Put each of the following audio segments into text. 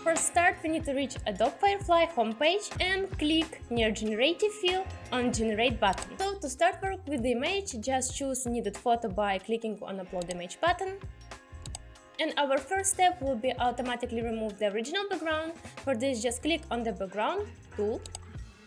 For start, we need to reach Adobe Firefly homepage and click near generative field on generate button. So to start work with the image, just choose needed photo by clicking on upload image button. And our first step will be automatically remove the original background. For this, just click on the background tool.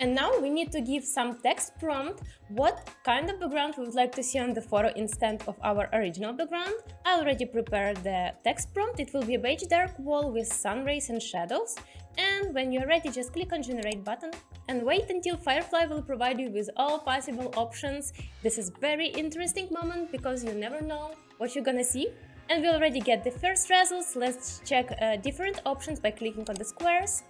And now we need to give some text prompt what kind of background we would like to see on the photo instead of our original background. I already prepared the text prompt. It will be a beige dark wall with sun rays and shadows. And when you're ready, just click on generate button and wait until Firefly will provide you with all possible options. This is very interesting moment because you never know what you're gonna see. And we already get the first results. Let's check different options by clicking on the squares.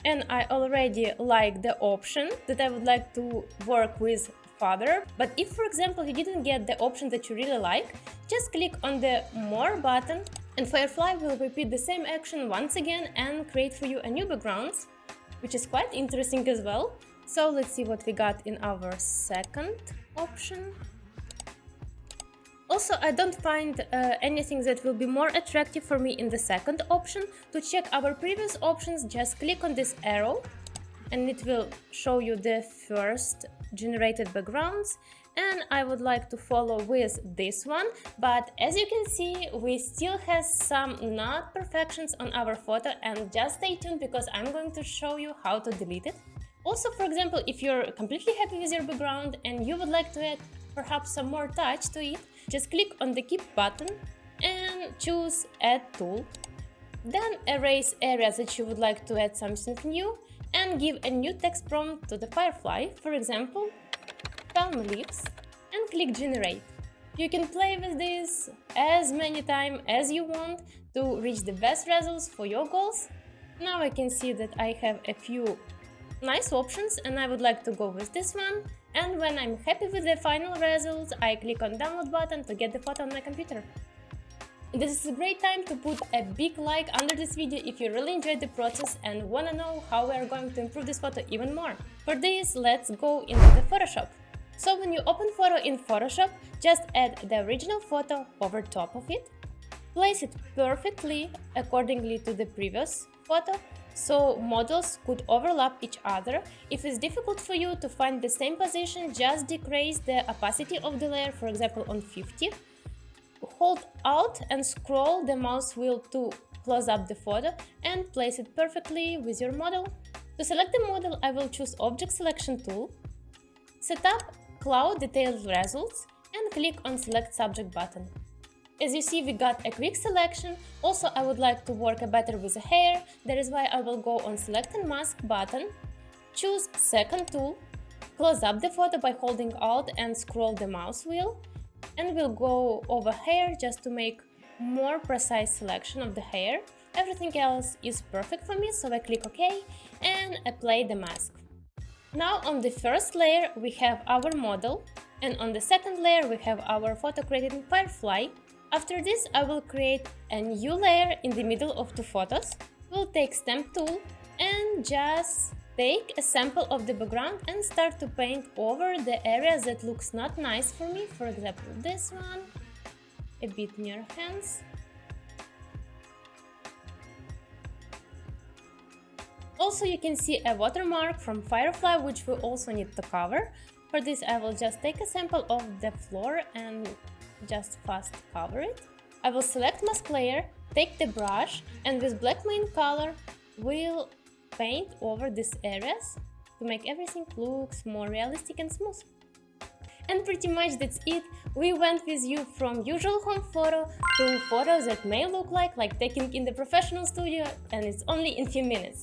And I already like the option that I would like to work with further. But if, for example, you didn't get the option that you really like, just click on the More button and Firefly will repeat the same action once again and create for you a new background, which is quite interesting as well. So let's see what we got in our second option. Also, I don't find anything that will be more attractive for me in the second option. To check our previous options, just click on this arrow and it will show you the first generated backgrounds. And I would like to follow with this one, but as you can see, we still have some not perfections on our photo, and just stay tuned because I'm going to show you how to delete it. Also, for example, if you're completely happy with your background and you would like to add perhaps some more touch to it, just click on the keep button and choose add tool. Then erase areas that you would like to add something new and give a new text prompt to the Firefly, for example, palm leaves, and click generate. You can play with this as many times as you want to reach the best results for your goals. Now I can see that I have a few nice options and I would like to go with this one. And when I'm happy with the final results, I click on download button to get the photo on my computer. This is a great time to put a big like under this video if you really enjoyed the process and want to know how we are going to improve this photo even more. For this, let's go into the Photoshop. So when you open photo in Photoshop, just add the original photo over top of it. Place it perfectly accordingly to the previous photo, so models could overlap each other. If it's difficult for you to find the same position, just decrease the opacity of the layer, for example on 50. Hold Alt and scroll the mouse wheel to close up the photo and place it perfectly with your model. To select the model, I will choose Object Selection tool, set up Cloud Detailed Results and click on Select Subject button. As you see, we got a quick selection. Also, I would like to work better with the hair. That is why I will go on Select and Mask button, choose Second tool, close up the photo by holding Alt and scroll the mouse wheel, and we'll go over hair just to make more precise selection of the hair. Everything else is perfect for me, so I click OK and apply the mask. Now on the first layer we have our model, and on the second layer we have our photo created in Firefly. After this, I will create a new layer in the middle of two photos. We'll take Stamp tool and just take a sample of the background and start to paint over the areas that looks not nice for me. For example, this one, a bit near hands. Also, you can see a watermark from Firefly, which we also need to cover. For this, I will just take a sample of the floor and just fast cover it. I will select mask layer, take the brush, and with black main color, we'll paint over these areas to make everything looks more realistic and smooth. And pretty much that's it. We went with you from usual home photo to photos that may look like taken in the professional studio, and it's only in few minutes.